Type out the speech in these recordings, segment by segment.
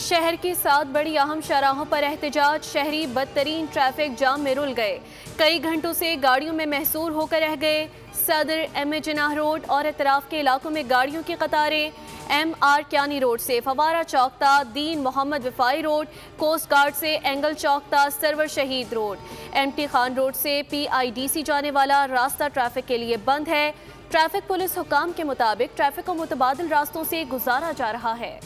शहर की 7 बड़ी अहम शाहराहों पर एहतजाज, शहरी बदतरीन ट्रैफिक जाम में रुल गए। कई घंटों से गाड़ियों में महसूर होकर रह गए। सदर, एम जिनाह रोड और इतराफ के इलाकों में गाड़ियों की कतारें। MR क्यानी रोड से फवारा चौक तक, दीन मोहम्मद वफाई रोड, कोस्ट गार्ड से एंगल चौक तक, सरवर शहीद रोड, MT खान रोड से PIDC जाने वाला रास्ता ट्रैफिक के लिए बंद है। ट्रैफिक पुलिस हुकाम के मुताबिक ट्रैफिक को मुतबादिल रास्तों से गुजारा जा रहा है।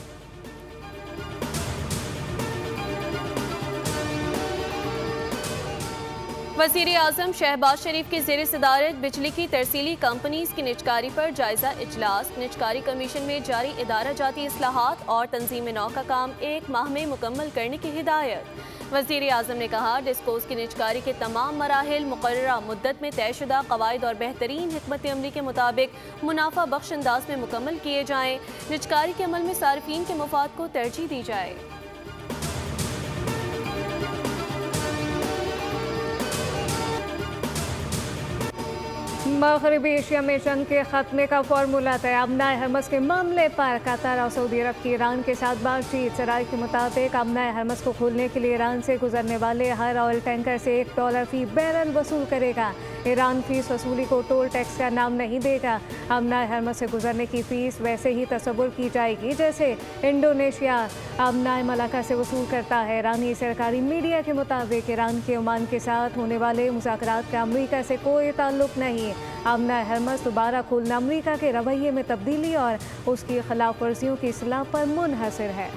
वज़ीर आज़म शहबाज शरीफ की ज़ेर सदारत बिजली की तरसीली कंपनीज की निजकारी पर जायजा इजलास। निजकारी कमीशन में जारी इदारा जाती इस्लाहात और तंजीम नौ का काम 1 माह में मुकम्मल करने की हिदायत। वज़ीर आज़म ने कहा, डिस्कोस की निजकारी के तमाम मराहिल मुकर्ररा मुद्दत में तयशुदा कवायद और बेहतरीन हिकमत अमली के मुताबिक मुनाफा बख्श अंदाज में मुकम्मल किए जाएँ। निजकारी के अमल में सार्फिन के मुफाद को तरजीह दी जाए। मगरबी एशिया में जंग के खात्मे का फार्मूला तय। अमना हरमस के मामले पर कतर और सऊदी अरब की ईरान के साथ बातचीत। सराय के मुताबिक अमना हरमस को खोलने के लिए ईरान से गुजरने वाले हर ऑयल टैंकर से $1 फी बैरल वसूल करेगा। ईरान फीस वसूली को टोल टैक्स का नाम नहीं देगा। अमना हरमस से गुजरने की फीस वैसे ही तस्वुर की जाएगी जैसे इंडोनेशिया अमना मलाका से वसूल करता है। ईरानी सरकारी मीडिया के मुताबिक ईरान के ओमान के साथ होने वाले मुज़ाकरात का अमरीका से कोई ताल्लुक नहीं। अमना हरमस दोबारा खोलना अमरीका के रवैये में तब्दीली और उसकी खिलाफ वर्जियों की इस्लाह पर मुनहसर है।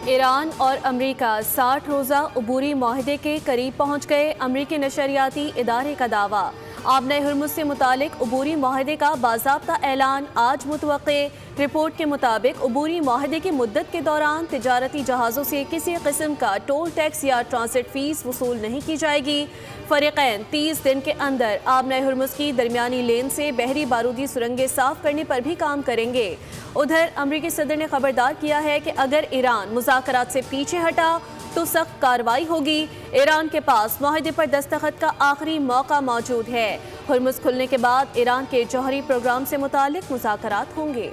ईरान और अमरीका 60 रोज़ा अबूरी माहदे के करीब पहुँच गए। अमरीकी नशरियाती इदारे का दावा, आबना हुर्मुज़ से मुतालिक अबूरी माहदे का बाज़ाब्ता ऐलान आज मुतवक्के। रिपोर्ट के मुताबिक अबूरी माहदे की मुद्दत के दौरान तिजारती जहाज़ों से किसी किस्म का टोल टैक्स या ट्रांसिट फ़ीस वसूल नहीं की जाएगी। फ़रीक़ैन 30 दिन के अंदर आबना हुर्मुज़ की दरमियानी लेन से बहरी बारूदी सुरंगें साफ़ करने पर भी काम करेंगे। उधर अमरीकी सदर ने खबरदार किया है कि अगर ईरान मुज़ाकरात से पीछे हटा तो सख्त कार्रवाई होगी। ईरान के पास माहदे पर दस्तखत का आखिरी मौका मौजूद है। हुर्मुज़ खुलने के बाद ईरान के जौहरी प्रोग्राम से मुतालिक मुज़ाकरात होंगे।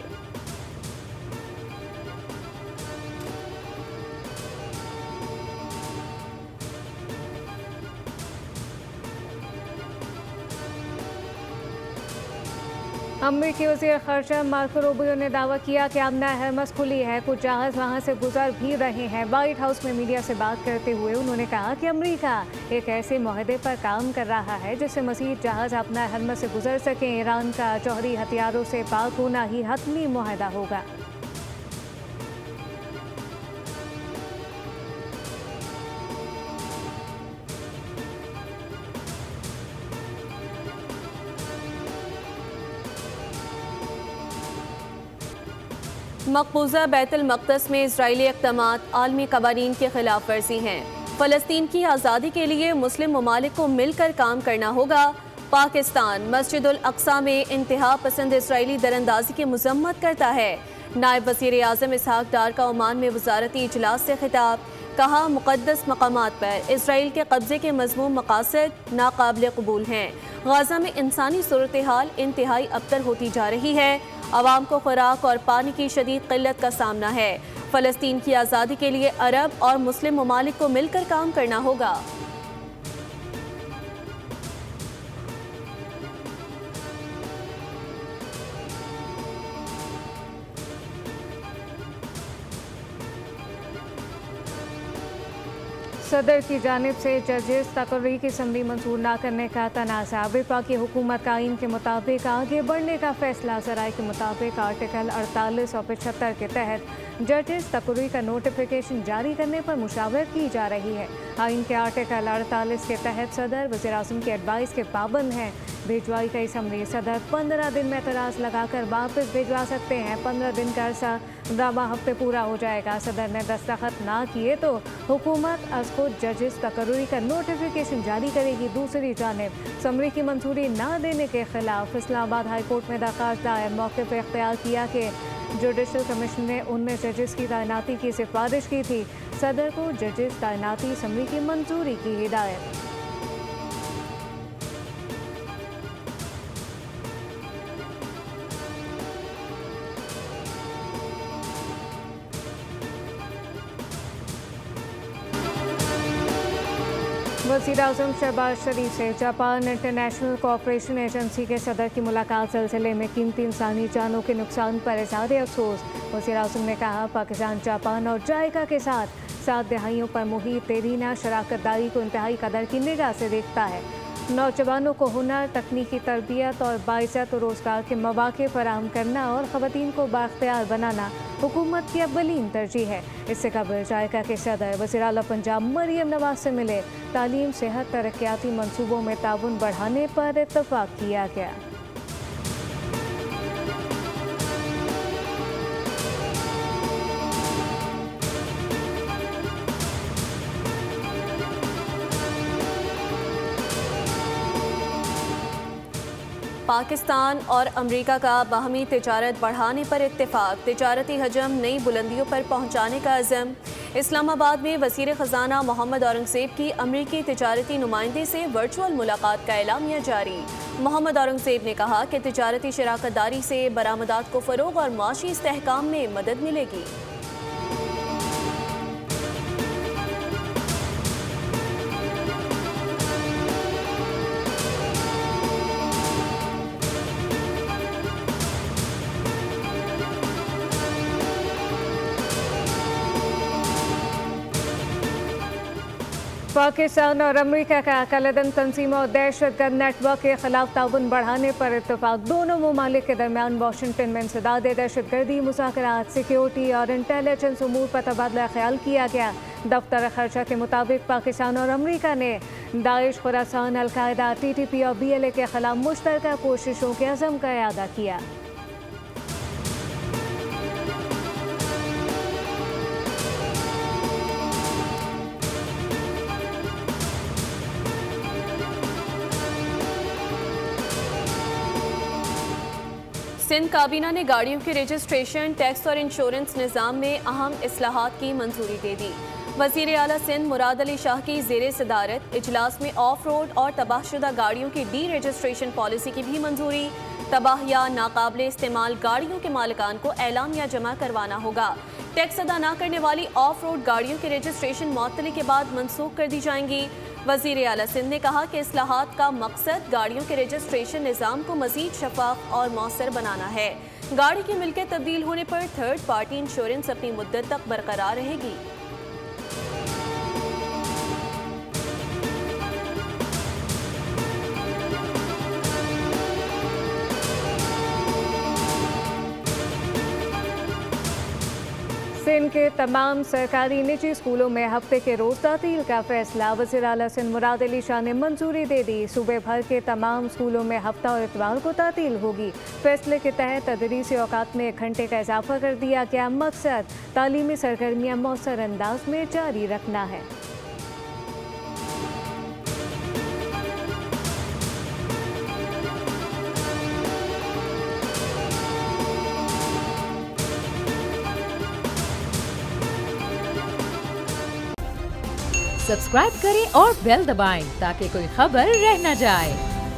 अमरीकी वज़ीर ख़ारजा मार्को रूबियो ने दावा किया कि अमना हरमस खुली है, कुछ जहाज़ वहाँ से गुजर भी रहे हैं। वाइट हाउस में मीडिया से बात करते हुए उन्होंने कहा कि अमरीका एक ऐसे माहदे पर काम कर रहा है जिससे मज़ीद जहाज़ अपना हरमस से गुजर सकें। ईरान का जौहरी हथियारों से पाक होना ही हतमी माहदा होगा। मकबूजा बैतुल मक़दस में इजरायली इक़दामात आलमी क़वानीन की खिलाफ वर्जी हैं। फ़लस्तीन की आज़ादी के लिए मुस्लिम ममालिक को मिलकर काम करना होगा। पाकिस्तान मस्जिदुल अक़सा में इंतहा पसंद इजरायली दरअंदाजी की मज़म्मत करता है। नायब वज़ीर आज़म इसहाक़ डार का ओमान में वज़ारती इजलास से खिताब, कहा मुक़द्दस मकामात पर इसराइल के कब्ज़े के मज़मूम मक़ासद नाक़ाबिल क़बूल हैं। गाज़ा में इंसानी सूरत हाल इंतहाई अबतर होती जा रही है। आवाम को खुराक और पानी की शदीद क़िल्लत का सामना है। फ़लस्तीन की आज़ादी के लिए अरब और मुस्लिम ममालिक को मिलकर काम करना होगा। सदर की जानिब से जजेस तकर्री की असम्बली मंजूर न करने का तनाज़ा। वफाकी हुकूमत का आइन के मुताबिक आगे बढ़ने का फैसला। ज़राए के मुताबिक आर्टिकल 48 और 75 के तहत जजेस तकर्री का नोटिफिकेशन जारी करने पर मुशावरत की जा रही है। आइन के आर्टिकल 48 के तहत सदर वज़ीर आज़म की एडवाइस के पाबंद हैं। भिजवाई गई असम्बली सदर 15 दिन में एतराज़ लगाकर वापस भिजवा सकते हैं। 15 दिन का अर्सा रवा हफ्ते पूरा हो जाएगा। सदर ने दस्तखत ना किए तो हुकूमत अज खुद जजेस तकर्री का नोटिफिकेशन जारी करेगी। दूसरी जानिब असम्बली की मंजूरी ना देने के खिलाफ इस्लामाबाद हाई कोर्ट में दरख्वास्त दायर। मौके पर इख्तियार किया कि जुडिशल कमीशन ने 19 जजेस की तैनाती की सिफारिश की थी। सदर को जजेस तैनाती असम्बली की मंजूरी की हिदायत। वज़ीर-ए-आज़म शहबाज शरीफ से जापान इंटरनेशनल कोऑपरेशन एजेंसी के सदर की मुलाकात सिलसिले में कीमती इंसानी जानों के नुकसान पर इज़हार अफसोस। वज़ीर-ए-आज़म ने कहा, पाकिस्तान जापान और जायका के साथ 7 दहाइयों पर मुहित देरीना शराकतदारी को इंतहाई कदर की निगाह से देखता है। नौजवानों को हुनर, तकनीकी तरबियत और बाइज़्ज़त रोज़गार के मौक़े फराहम करना और ख़वातीन को बाख्तियार बनाना हुकूमत की अव्वलीन तरजीह है। इससे कबल जायका के सदर वज़ीर आला पंजाब मरियम नवाज से मिले। तालीम, सेहत, तरक्याती मनसूबों में ताउन बढ़ाने पर इत्तफ़ाक़ किया गया। पाकिस्तान और अमेरिका का बाहमी तिजारत बढ़ाने पर इत्तेफाक, तिजारती हजम नई बुलंदियों पर पहुंचाने का अज़म। इस्लामाबाद में वज़ीर ख़ज़ाना मोहम्मद औरंगज़ेब की अमेरिकी तिजारती नुमाइंदे से वर्चुअल मुलाकात का एलामिया जारी। मोहम्मद औरंगज़ेब ने कहा कि तिजारती शराकतदारी से बरामदात को फ़रोग़ और माशी इस्तेहकाम में मदद मिलेगी। पाकिस्तान और अमेरिका का कलदम तंजीमों और दहशतगर्द नेटवर्क के खिलाफ ताउन बढ़ाने पर इत्तफाक। दोनों ममालिक के दरमियान वाशिंगटन में इंसदाद दहशतगर्दी, मुज़ाकरात, सिक्योरिटी और इंटेलिजेंस उमूर पर तबादला ख्याल किया गया। दफ्तर खर्चा के मुताबिक पाकिस्तान और अमेरिका ने दाइश, खुरासान, अलकायदा, TTP और BLA के खिलाफ मुश्तरका कोशिशों के अज़म का इआदा किया। सिंध काबीना ने गाड़ियों के रजिस्ट्रेशन, टैक्स और इंश्योरेंस निज़ाम में अहम इस्लाहात की मंजूरी दे दी। वज़ीर आला सिंध मुराद अली शाह की ज़ेरे सदारत इजलास में ऑफ रोड और तबाहशुदा गाड़ियों की डी रजिस्ट्रेशन पॉलिसी की भी मंजूरी। तबाह या नाकाबिल इस्तेमाल गाड़ियों के मालिकान को एलामिया जमा करवाना होगा। टैक्स अदा न करने वाली ऑफ रोड गाड़ियों के रजिस्ट्रेशन मुअत्तली के बाद मनसूख कर दी जाएंगी। वज़ीर आला सिंध ने कहा कि इस्लाहात का मकसद गाड़ियों के रजिस्ट्रेशन निज़ाम को मज़ीद शफाफ और मौसर बनाना है। गाड़ी की मिल्कियत तब्दील होने पर थर्ड पार्टी इंश्योरेंस अपनी मुद्दत तक बरकरार रहेगी। सिंध के तमाम सरकारी निजी स्कूलों में हफ्ते के रोज़ तातील का फैसला। वज़ीर आला सिंध मुराद अली शाह ने मंजूरी दे दी। सूबे भर के तमाम स्कूलों में हफ्ता और इतवार को तातील होगी। फैसले के तहत तदरीसी औकात में 1 घंटे का इजाफा कर दिया गया। मकसद तालीमी सरगर्मियाँ मौसर अंदाज में जारी रखना है। सब्सक्राइब करें और बेल दबाएं ताकि कोई खबर रह न जाए।